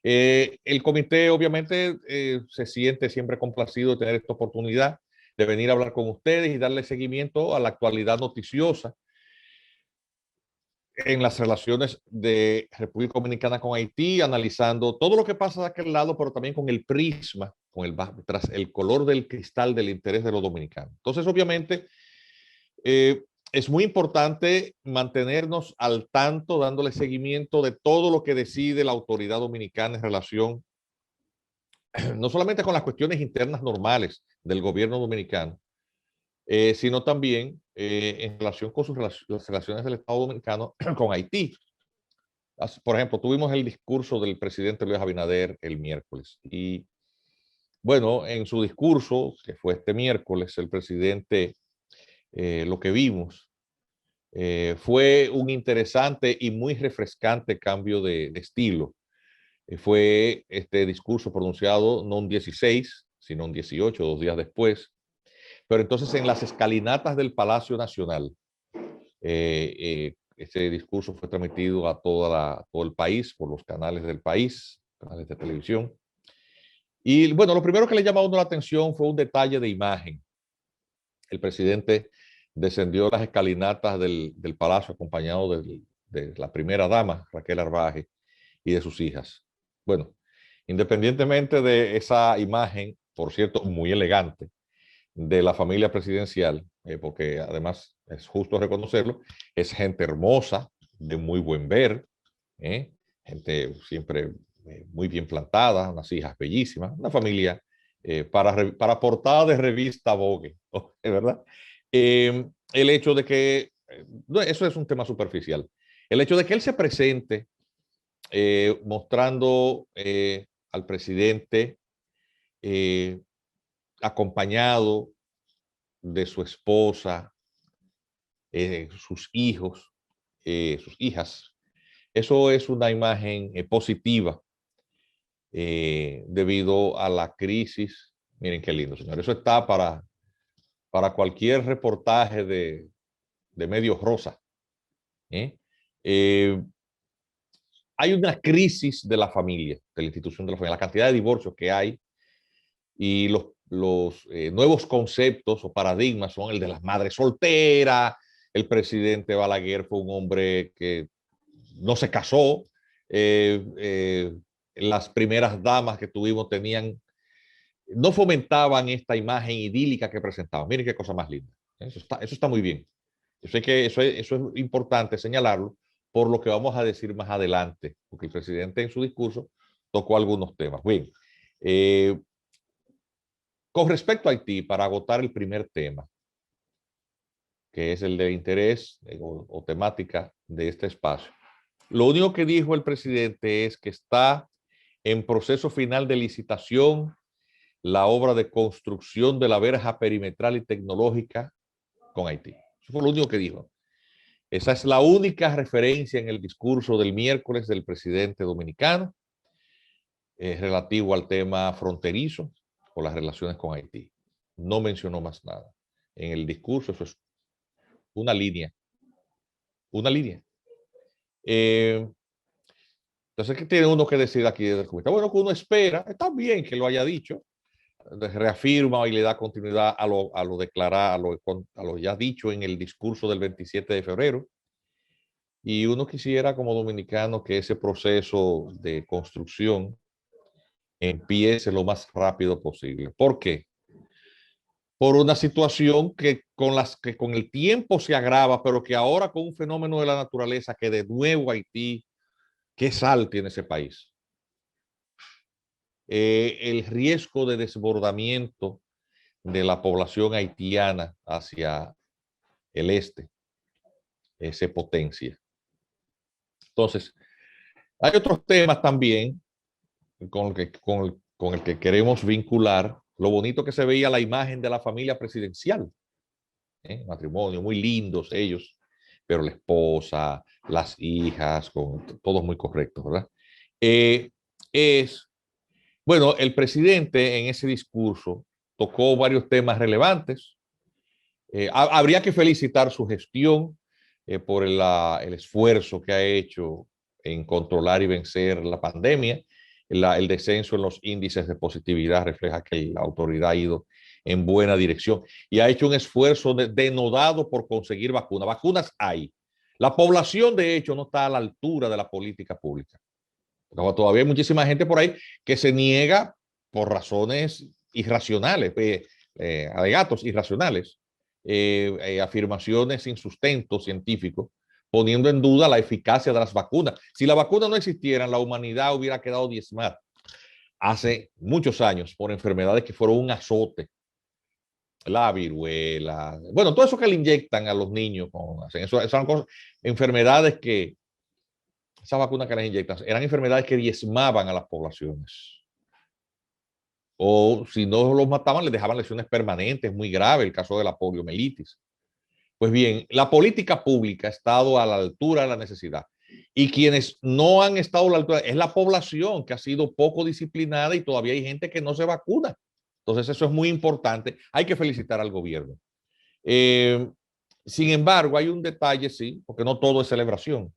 El comité obviamente se siente siempre complacido de tener esta oportunidad de venir a hablar con ustedes y darle seguimiento a la actualidad noticiosa en las relaciones de República Dominicana con Haití, analizando todo lo que pasa de aquel lado, pero también con el prisma, tras el color del cristal del interés de los dominicanos. Entonces, obviamente, es muy importante mantenernos al tanto, dándole seguimiento de todo lo que decide la autoridad dominicana en relación no solamente con las cuestiones internas normales del gobierno dominicano, sino también en relación con las relaciones del Estado dominicano con Haití. Por ejemplo, tuvimos el discurso del presidente Luis Abinader el miércoles y bueno, en su discurso, que fue este miércoles, el presidente, lo que vimos fue un interesante y muy refrescante cambio de estilo. Fue este discurso pronunciado no un 16, sino un 18, 2 días después. Pero entonces en las escalinatas del Palacio Nacional, ese discurso fue transmitido a todo el país, por los canales del país, canales de televisión. Y bueno, lo primero que le llamó a uno la atención fue un detalle de imagen. El presidente descendió las escalinatas del palacio acompañado de la primera dama, Raquel Arbaje, y de sus hijas. Bueno, independientemente de esa imagen, por cierto, muy elegante, de la familia presidencial, porque además es justo reconocerlo, es gente hermosa, de muy buen ver, gente siempre muy bien plantada, unas hijas bellísimas, una familia para portada de revista Vogue, ¿verdad? El hecho de que, eso es un tema superficial, el hecho de que él se presente mostrando al presidente acompañado de su esposa, sus hijos, sus hijas. Eso es una imagen positiva debido a la crisis. Miren qué lindo, señor. Eso está para cualquier reportaje de medios rosa. ¿eh? Hay una crisis de la familia, de la institución de la familia, la cantidad de divorcios que hay y los nuevos conceptos o paradigmas son el de las madres solteras. El presidente Balaguer fue un hombre que no se casó. Las primeras damas que tuvimos no fomentaban esta imagen idílica que presentaban. Miren qué cosa más linda. Eso está muy bien. Eso es importante señalarlo por lo que vamos a decir más adelante, porque el presidente en su discurso tocó algunos temas. Bien, con respecto a Haití, para agotar el primer tema, que es el de interés o temática de este espacio, lo único que dijo el presidente es que está en proceso final de licitación la obra de construcción de la verja perimetral y tecnológica con Haití. Eso fue lo único que dijo. Esa es la única referencia en el discurso del miércoles del presidente dominicano relativo al tema fronterizo o las relaciones con Haití. No mencionó más nada. En el discurso eso es una línea. Una línea. Entonces, ¿qué tiene uno que decir aquí desde el comité? Bueno, que uno espera, está bien que lo haya dicho, reafirma y le da continuidad a lo declarado, a lo ya dicho en el discurso del 27 de febrero. Y uno quisiera como dominicano que ese proceso de construcción empiece lo más rápido posible. ¿Por qué? Por una situación que con el tiempo se agrava, pero que ahora con un fenómeno de la naturaleza que de nuevo Haití, ¿qué sal tiene ese país? El riesgo de desbordamiento de la población haitiana hacia el este se potencia. Entonces, hay otros temas también con el que queremos vincular lo bonito que se veía la imagen de la familia presidencial. Matrimonio, muy lindos ellos, pero la esposa, las hijas, todos muy correctos, ¿verdad? Bueno, el presidente en ese discurso tocó varios temas relevantes. Habría que felicitar su gestión por el esfuerzo que ha hecho en controlar y vencer la pandemia el descenso en los índices de positividad refleja que la autoridad ha ido en buena dirección y ha hecho un esfuerzo denodado por conseguir vacunas. Vacunas hay. La población, de hecho, no está a la altura de la política pública. Porque todavía hay muchísima gente por ahí que se niega por razones irracionales, alegatos irracionales, afirmaciones sin sustento científico, poniendo en duda la eficacia de las vacunas. Si las vacunas no existieran, la humanidad hubiera quedado diezmada hace muchos años por enfermedades que fueron un azote. La viruela, bueno, todo eso que le inyectan a los niños, eso son cosas, enfermedades que, esas vacunas que les inyectan, eran enfermedades que diezmaban a las poblaciones. O si no los mataban, les dejaban lesiones permanentes, muy grave, el caso de la poliomielitis. Pues bien, la política pública ha estado a la altura de la necesidad. Y quienes no han estado a la altura es la población que ha sido poco disciplinada y todavía hay gente que no se vacuna. Entonces eso es muy importante. Hay que felicitar al gobierno. Sin embargo, hay un detalle, sí, porque no todo es celebración.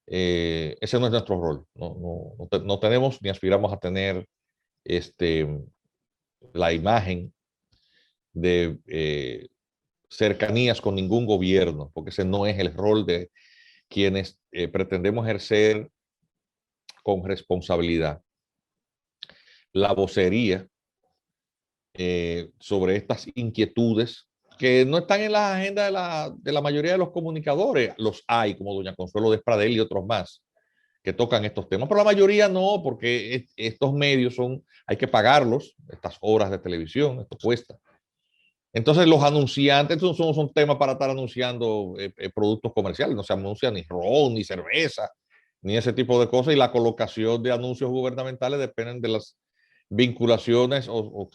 Ese no es nuestro rol. No tenemos ni aspiramos a tener la imagen de cercanías con ningún gobierno, porque ese no es el rol de quienes pretendemos ejercer con responsabilidad la vocería sobre estas inquietudes que no están en la agenda de la mayoría de los comunicadores. Los hay, como doña Consuelo Despradel y otros más, que tocan estos temas, pero la mayoría no, porque estos medios hay que pagarlos, estas horas de televisión, esto cuesta. Entonces los anunciantes son temas para estar anunciando productos comerciales, no se anuncia ni ron, ni cerveza, ni ese tipo de cosas, y la colocación de anuncios gubernamentales dependen de las vinculaciones o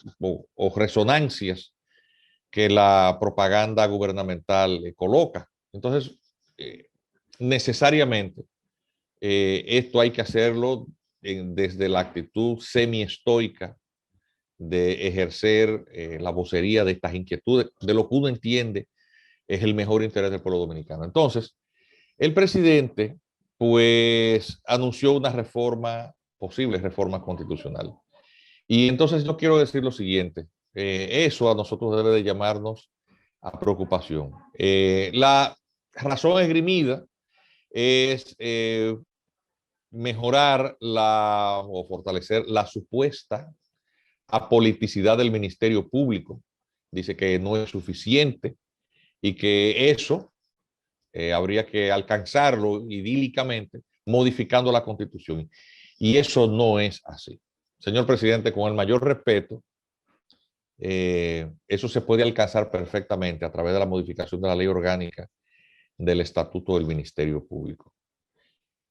resonancias que la propaganda gubernamental coloca. Entonces, necesariamente, esto hay que hacerlo desde la actitud semi-estoica de ejercer la vocería de estas inquietudes, de lo que uno entiende es el mejor interés del pueblo dominicano. Entonces, el presidente, pues, anunció una posible reforma constitucional. Y entonces yo quiero decir lo siguiente, eso a nosotros debe de llamarnos a preocupación. La razón esgrimida es mejorar o fortalecer la supuesta apoliticidad del Ministerio Público. Dice que no es suficiente y que eso habría que alcanzarlo idílicamente modificando la Constitución. Y eso no es así. Señor presidente, con el mayor respeto, eso se puede alcanzar perfectamente a través de la modificación de la ley orgánica del Estatuto del Ministerio Público.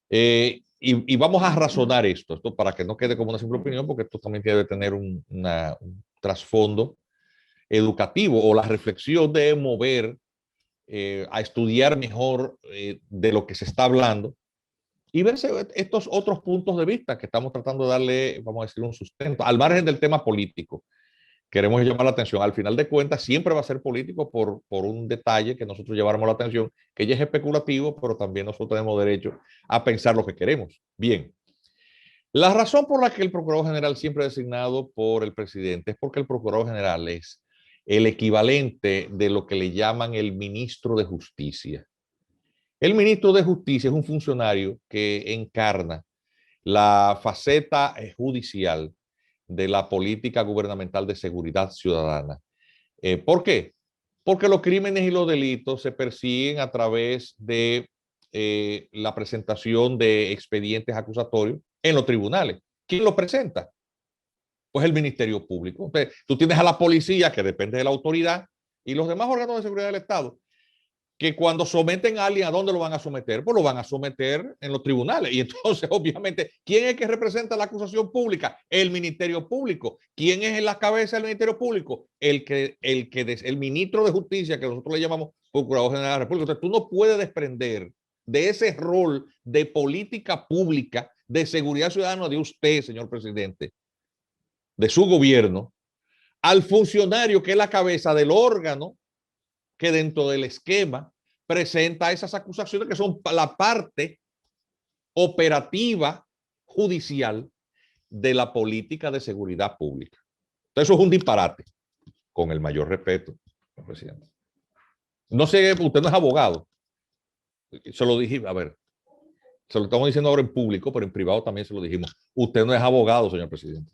Y vamos a razonar esto para que no quede como una simple opinión, porque esto también debe tener un trasfondo educativo o la reflexión de mover a estudiar mejor de lo que se está hablando y verse estos otros puntos de vista que estamos tratando de darle, vamos a decir, un sustento, al margen del tema político. Queremos llamar la atención. Al final de cuentas, siempre va a ser político por un detalle que nosotros lleváramos la atención, que ya es especulativo, pero también nosotros tenemos derecho a pensar lo que queremos. Bien. La razón por la que el Procurador General siempre es designado por el presidente es porque el Procurador General es el equivalente de lo que le llaman el Ministro de Justicia. El Ministro de Justicia es un funcionario que encarna la faceta judicial de la política gubernamental de seguridad ciudadana. ¿Por qué? Porque los crímenes y los delitos se persiguen a través de la presentación de expedientes acusatorios en los tribunales. ¿Quién los presenta? Pues el Ministerio Público. Entonces, tú tienes a la policía, que depende de la autoridad, y los demás órganos de seguridad del Estado, que cuando someten a alguien, ¿a dónde lo van a someter? Pues lo van a someter en los tribunales. Y entonces, obviamente, ¿quién es el que representa la acusación pública? El Ministerio Público. ¿Quién es en la cabeza del Ministerio Público? El ministro de Justicia, que nosotros le llamamos Procurador General de la República. Entonces, tú no puedes desprender de ese rol de política pública, de seguridad ciudadana de usted, señor presidente, de su gobierno, al funcionario que es la cabeza del órgano que dentro del esquema presenta esas acusaciones que son la parte operativa judicial de la política de seguridad pública. Entonces, eso es un disparate, con el mayor respeto, presidente. No sé, usted no es abogado. Se lo dije, a ver, se lo estamos diciendo ahora en público, pero en privado también se lo dijimos. Usted no es abogado, señor presidente.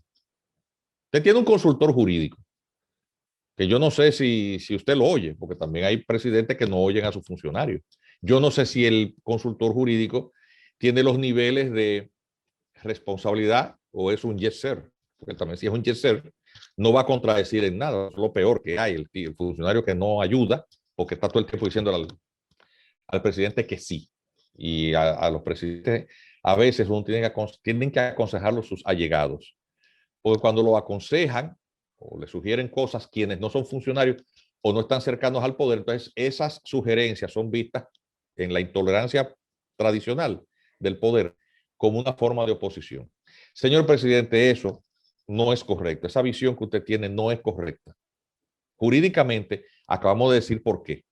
Usted tiene un consultor jurídico, que yo no sé si usted lo oye, porque también hay presidentes que no oyen a sus funcionarios. Yo no sé si el consultor jurídico tiene los niveles de responsabilidad o es un yes sir, porque también si es un yes sir, no va a contradecir en nada. Es lo peor que hay, el funcionario que no ayuda, porque está todo el tiempo diciendo al presidente que sí. Y a los presidentes a veces uno tienen que aconsejarlo sus allegados, porque cuando lo aconsejan o le sugieren cosas quienes no son funcionarios o no están cercanos al poder, entonces esas sugerencias son vistas en la intolerancia tradicional del poder como una forma de oposición. Señor presidente, eso no es correcto. Esa visión que usted tiene no es correcta. Jurídicamente, acabamos de decir por qué.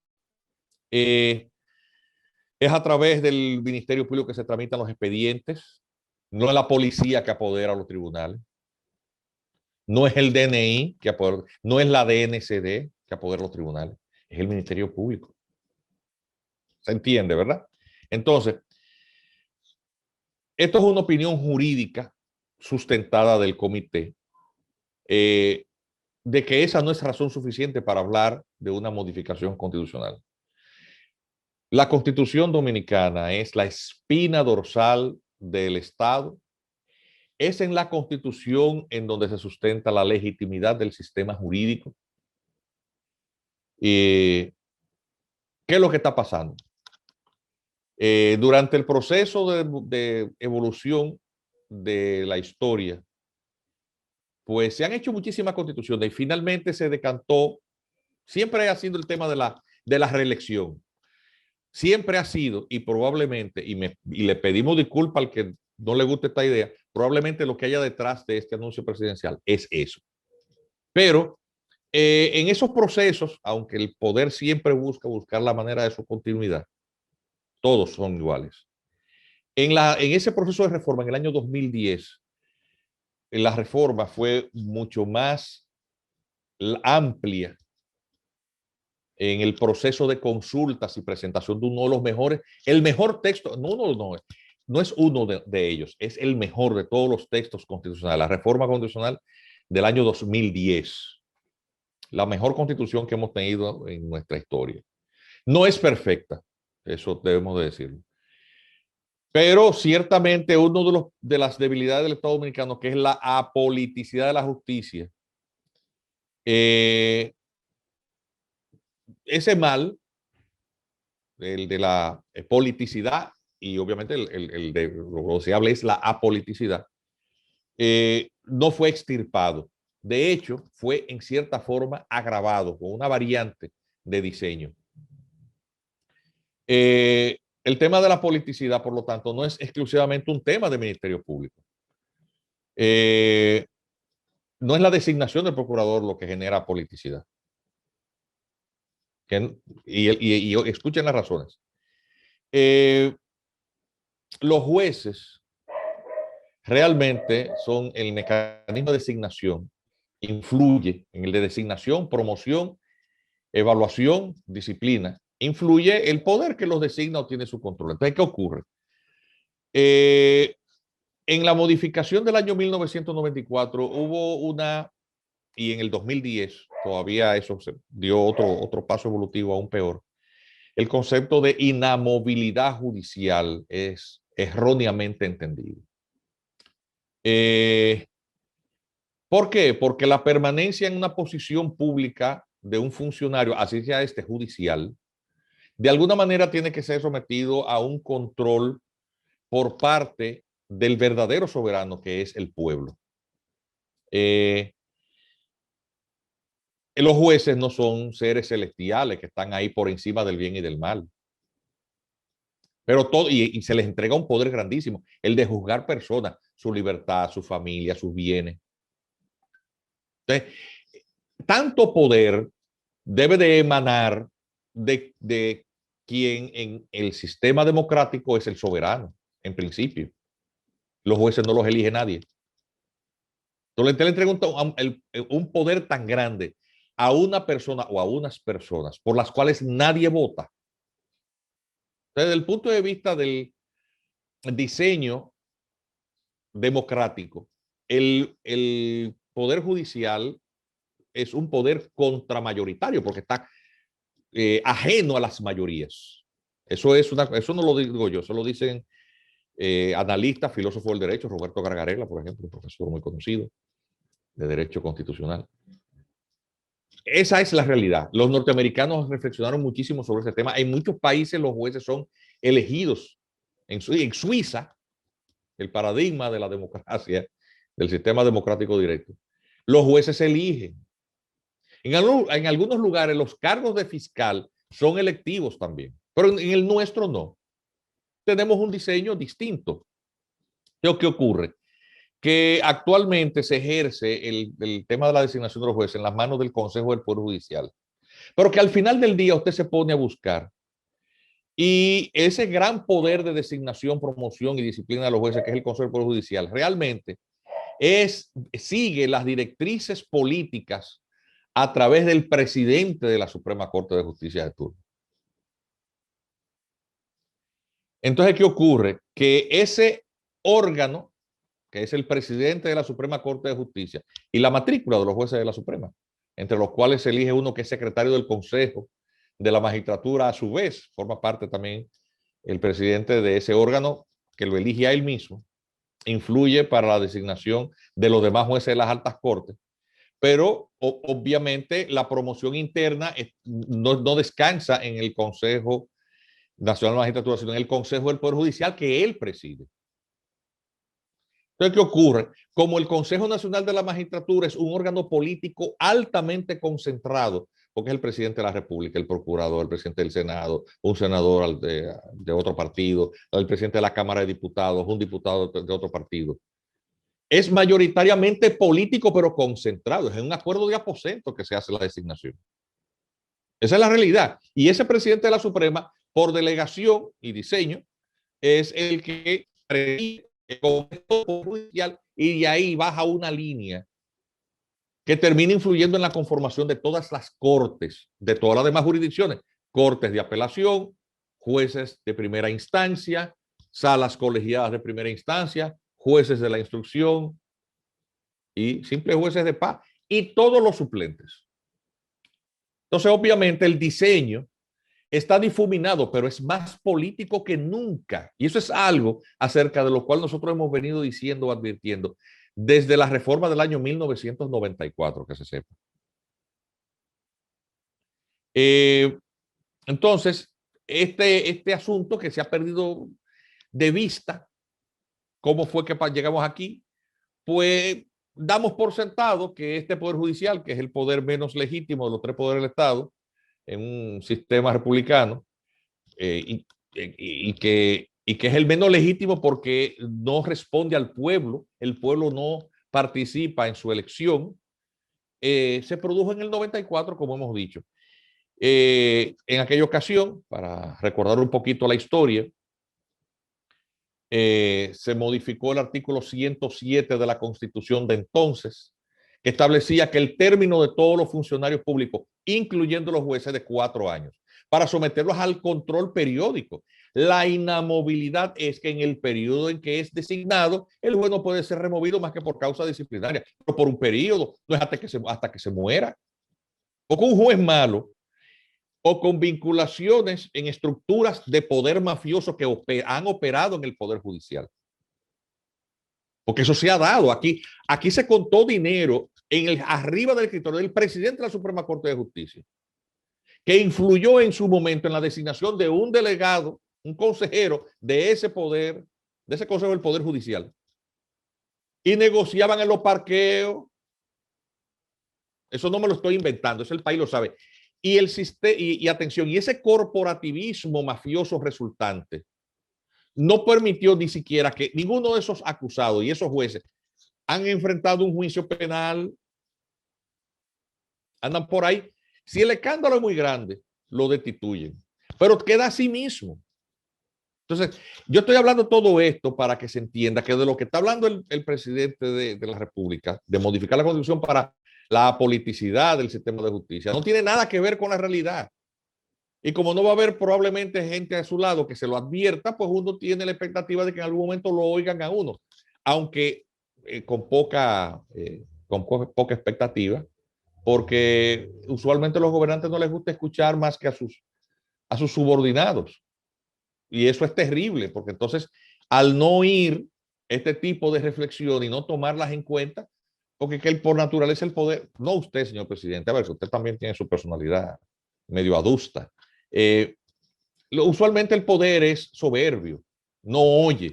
Es a través del Ministerio Público que se tramitan los expedientes, no es la policía que apodera a los tribunales, no es el DNI que apodera, no es la DNCD que apodera a los tribunales, es el Ministerio Público. ¿Se entiende, verdad? Entonces, esto es una opinión jurídica sustentada del comité, de que esa no es razón suficiente para hablar de una modificación constitucional. La Constitución Dominicana es la espina dorsal del Estado. Es en la Constitución en donde se sustenta la legitimidad del sistema jurídico. ¿Qué es lo que está pasando? Durante el proceso de evolución de la historia, pues se han hecho muchísimas constituciones y finalmente se decantó, siempre ha sido el tema de la reelección. Siempre ha sido, y probablemente, y le pedimos disculpas al que no le guste esta idea, probablemente lo que haya detrás de este anuncio presidencial es eso. Pero en esos procesos, aunque el poder siempre buscar la manera de su continuidad, todos son iguales. En ese proceso de reforma, en el año 2010, la reforma fue mucho más amplia en el proceso de consultas y presentación de uno de los mejores, el mejor texto, no es uno de ellos, es el mejor de todos los textos constitucionales, la reforma constitucional del año 2010, la mejor constitución que hemos tenido en nuestra historia. No es perfecta, eso debemos de decirlo. Pero ciertamente uno de las debilidades del Estado Dominicano, que es la apoliticidad de la justicia, ese mal, el de la politicidad, y obviamente el de lo que se habla es la apoliticidad, no fue extirpado. De hecho, fue en cierta forma agravado con una variante de diseño. El tema de la politicidad, por lo tanto, no es exclusivamente un tema del Ministerio Público. No es la designación del procurador lo que genera politicidad. Y escuchen las razones. Los jueces realmente son el mecanismo de designación, influye en el de designación, promoción, evaluación, disciplina. Influye el poder que los designa o tiene su control. Entonces, ¿qué ocurre? En la modificación del año 1994 hubo una, y en el 2010 todavía eso se dio otro paso evolutivo aún peor. El concepto de inamovilidad judicial es erróneamente entendido. ¿Por qué? Porque la permanencia en una posición pública de un funcionario, así sea este judicial, de alguna manera tiene que ser sometido a un control por parte del verdadero soberano que es el pueblo. Los jueces no son seres celestiales que están ahí por encima del bien y del mal. Pero todo, y se les entrega un poder grandísimo, el de juzgar personas, su libertad, su familia, sus bienes. Entonces, tanto poder debe de emanar de quien en el sistema democrático es el soberano, en principio. Los jueces no los elige nadie. Entonces, le entrega un poder tan grande a una persona o a unas personas por las cuales nadie vota. Desde el punto de vista del diseño democrático, el poder judicial es un poder contramayoritario porque está ajeno a las mayorías. Eso no lo digo yo, eso lo dicen analistas, filósofos del derecho, Roberto Gargarella, por ejemplo, un profesor muy conocido de derecho constitucional. Esa es la realidad. Los norteamericanos reflexionaron muchísimo sobre ese tema. En muchos países los jueces son elegidos. En Suiza, el paradigma de la democracia, del sistema democrático directo, los jueces se eligen. En algunos lugares los cargos de fiscal son electivos también, pero en el nuestro no. Tenemos un diseño distinto. ¿Qué ocurre? Que actualmente se ejerce el tema de la designación de los jueces en las manos del Consejo del Poder Judicial, pero que al final del día usted se pone a buscar y ese gran poder de designación, promoción y disciplina de los jueces, que es el Consejo del Poder Judicial, realmente sigue las directrices políticas a través del presidente de la Suprema Corte de Justicia de turno. Entonces, ¿qué ocurre? Que ese órgano, que es el presidente de la Suprema Corte de Justicia, y la matrícula de los jueces de la Suprema, entre los cuales se elige uno que es secretario del Consejo de la Magistratura, a su vez, forma parte también el presidente de ese órgano, que lo elige a él mismo, influye para la designación de los demás jueces de las altas cortes, pero obviamente la promoción interna no descansa en el Consejo Nacional de Magistratura, sino en el Consejo del Poder Judicial que él preside. Entonces, ¿qué ocurre? Como el Consejo Nacional de la Magistratura es un órgano político altamente concentrado, porque es el presidente de la República, el procurador, el presidente del Senado, un senador de otro partido, el presidente de la Cámara de Diputados, un diputado de otro partido. Es mayoritariamente político, pero concentrado. Es en un acuerdo de aposento que se hace la designación. Esa es la realidad. Y ese presidente de la Suprema, por delegación y diseño, es el que preside el Consejo Judicial y de ahí baja una línea que termina influyendo en la conformación de todas las cortes, de todas las demás jurisdicciones, cortes de apelación, jueces de primera instancia, salas colegiadas de primera instancia, jueces de la instrucción y simples jueces de paz y todos los suplentes. Entonces, obviamente, el diseño está difuminado, pero es más político que nunca. Y eso es algo acerca de lo cual nosotros hemos venido diciendo o advirtiendo desde la reforma del año 1994, que se sepa. Entonces, este asunto que se ha perdido de vista, cómo fue que llegamos aquí, pues damos por sentado que este Poder Judicial, que es el poder menos legítimo de los tres poderes del Estado, en un sistema republicano, y que es el menos legítimo porque no responde al pueblo, el pueblo no participa en su elección, se produjo en el 94, como hemos dicho. En aquella ocasión, para recordar un poquito la historia, se modificó el artículo 107 de la Constitución de entonces, que establecía que el término de todos los funcionarios públicos, incluyendo los jueces, de 4 años, para someterlos al control periódico. La inamovilidad es que en el periodo en que es designado, el juez no puede ser removido más que por causa disciplinaria, pero por un periodo, no es hasta que se muera. O con un juez malo, o con vinculaciones en estructuras de poder mafioso que han operado en el Poder Judicial. Porque eso se ha dado. Aquí se contó dinero arriba del escritorio del presidente de la Suprema Corte de Justicia, que influyó en su momento en la designación de un delegado, un consejero de ese poder, de ese Consejo del Poder Judicial. Y negociaban en los parqueos. Eso no me lo estoy inventando, eso el país lo sabe. Y atención, y ese corporativismo mafioso resultante no permitió ni siquiera que ninguno de esos acusados y esos jueces han enfrentado un juicio penal, andan por ahí. Si el escándalo es muy grande, lo destituyen, pero queda a sí mismo. Entonces, yo estoy hablando todo esto para que se entienda que de lo que está hablando el presidente de la República, de modificar la Constitución para la politicidad del sistema de justicia, no tiene nada que ver con la realidad. Y como no va a haber probablemente gente a su lado que se lo advierta, pues uno tiene la expectativa de que en algún momento lo oigan a uno, aunque con poca expectativa, porque usualmente a los gobernantes no les gusta escuchar más que a sus subordinados. Y eso es terrible, porque entonces al no oír este tipo de reflexión y no tomarlas en cuenta, porque que por naturaleza el poder, no usted, señor presidente, a ver, usted también tiene su personalidad medio adusta. Eh, Usualmente el poder es soberbio, no oye,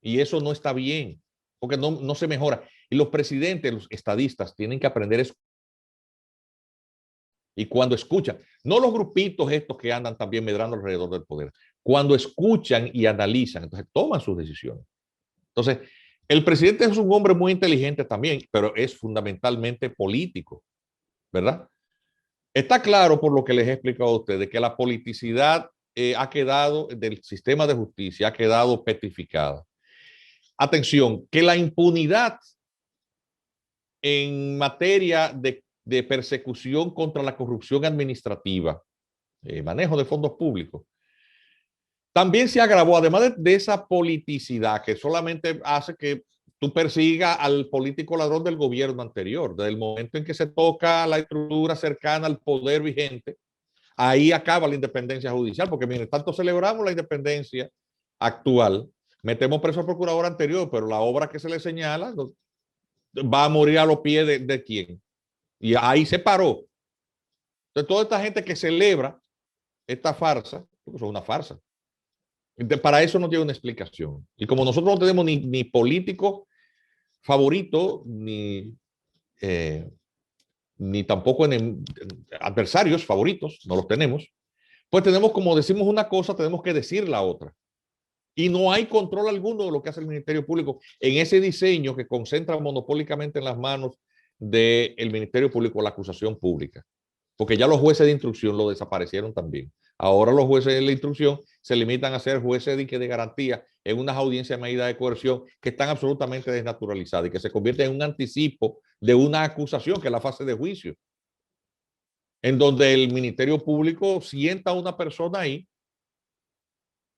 y eso no está bien, porque no se mejora. Y los presidentes, los estadistas, tienen que aprender eso. Y cuando escuchan, no los grupitos estos que andan también medrando alrededor del poder, cuando escuchan y analizan, entonces toman sus decisiones. Entonces, el presidente es un hombre muy inteligente también, pero es fundamentalmente político, ¿verdad? Está claro por lo que les he explicado a ustedes que la politicidad ha quedado del sistema de justicia, ha quedado petrificada. Atención, que la impunidad en materia de persecución contra la corrupción administrativa, manejo de fondos públicos, también se agravó, además de esa politicidad que solamente hace que tú persigas al político ladrón del gobierno anterior. Desde el momento en que se toca la estructura cercana al poder vigente, ahí acaba la independencia judicial, porque mientras tanto celebramos la independencia actual, metemos preso al procurador anterior, pero la obra que se le señala va a morir a los pies de quién. Y ahí se paró. Entonces, toda esta gente que celebra esta farsa, porque eso es una farsa, para eso no tiene una explicación. Y como nosotros no tenemos ni político favorito, ni tampoco adversarios favoritos, no los tenemos, pues tenemos, como decimos una cosa, tenemos que decir la otra. Y no hay control alguno de lo que hace el Ministerio Público en ese diseño que concentra monopólicamente en las manos del Ministerio Público la acusación pública. Porque ya los jueces de instrucción lo desaparecieron también. Ahora los jueces de la instrucción se limitan a ser jueces de garantía en unas audiencias de medida de coerción que están absolutamente desnaturalizadas y que se convierten en un anticipo de una acusación, que es la fase de juicio, en donde el Ministerio Público sienta a una persona ahí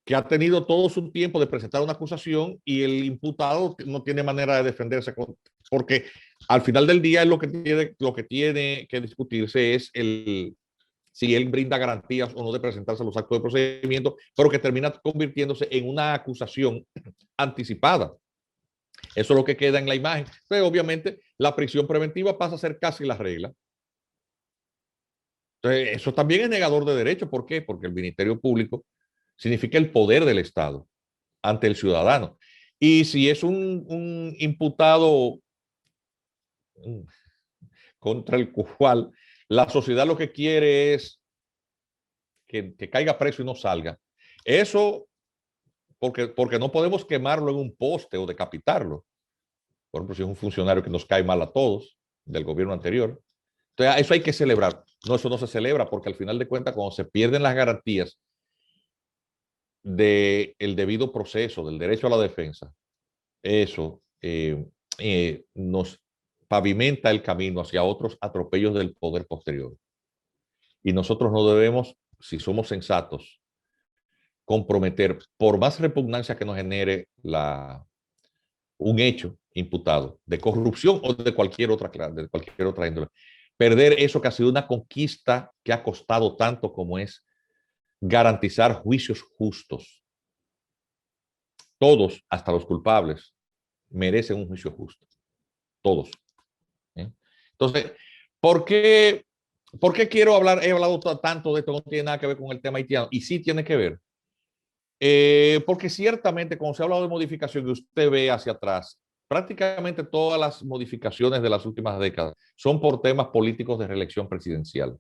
que ha tenido todo su tiempo de presentar una acusación y el imputado no tiene manera de defenderse, porque al final del día es lo que tiene que discutirse es si él brinda garantías o no de presentarse a los actos de procedimiento, pero que termina convirtiéndose en una acusación anticipada. Eso es lo que queda en la imagen. Pero obviamente la prisión preventiva pasa a ser casi la regla. Entonces, eso también es negador de derechos. ¿Por qué? Porque el Ministerio Público significa el poder del Estado ante el ciudadano. Y si es un imputado contra el cual la sociedad lo que quiere es que caiga preso y no salga, eso porque no podemos quemarlo en un poste o decapitarlo. Por ejemplo, si es un funcionario que nos cae mal a todos del gobierno anterior. Entonces, eso hay que celebrar. No, eso no se celebra porque al final de cuentas, cuando se pierden las garantías del debido proceso, del derecho a la defensa, eso nos pavimenta el camino hacia otros atropellos del poder posterior. Y nosotros no debemos, si somos sensatos, comprometer, por más repugnancia que nos genere un hecho imputado de corrupción o de cualquier otra índole, perder eso que ha sido una conquista que ha costado tanto como es garantizar juicios justos. Todos, hasta los culpables, merecen un juicio justo. Todos. ¿Eh? Entonces, ¿por qué quiero hablar? He hablado tanto de esto, no tiene nada que ver con el tema haitiano, y sí tiene que ver. Porque ciertamente, cuando se ha hablado de modificación, que usted ve hacia atrás, prácticamente todas las modificaciones de las últimas décadas son por temas políticos de reelección presidencial.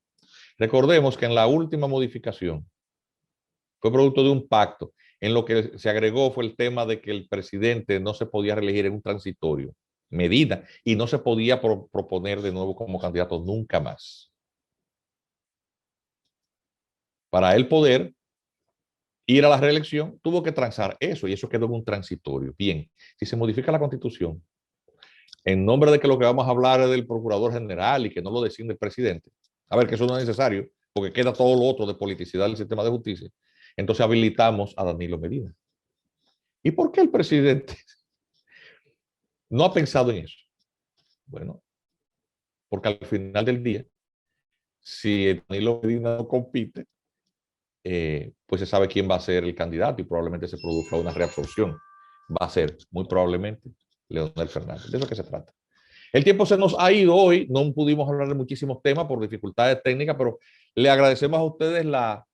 Recordemos que en la última modificación fue producto de un pacto. En lo que se agregó fue el tema de que el presidente no se podía reelegir en un transitorio, medida, y no se podía proponer de nuevo como candidato nunca más. Para él poder ir a la reelección, tuvo que transar eso y eso quedó en un transitorio. Bien, si se modifica la Constitución, en nombre de que lo que vamos a hablar es del Procurador General y que no lo decide el presidente, a ver, que eso no es necesario, porque queda todo lo otro de politicidad del sistema de justicia, entonces habilitamos a Danilo Medina. ¿Y por qué el presidente no ha pensado en eso? Bueno, porque al final del día, si Danilo Medina no compite, pues se sabe quién va a ser el candidato y probablemente se produzca una reabsorción. Va a ser, muy probablemente, Leonel Fernández. De eso es que se trata. El tiempo se nos ha ido hoy, no pudimos hablar de muchísimos temas por dificultades técnicas, pero le agradecemos a ustedes la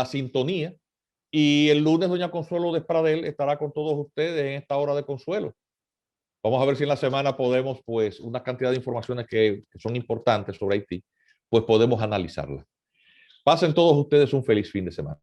sintonía y el lunes doña Consuelo Despradel estará con todos ustedes en esta hora de consuelo. Vamos a ver si en la semana podemos, pues, una cantidad de informaciones que son importantes sobre Haití, pues podemos analizarlas. Pasen todos ustedes un feliz fin de semana.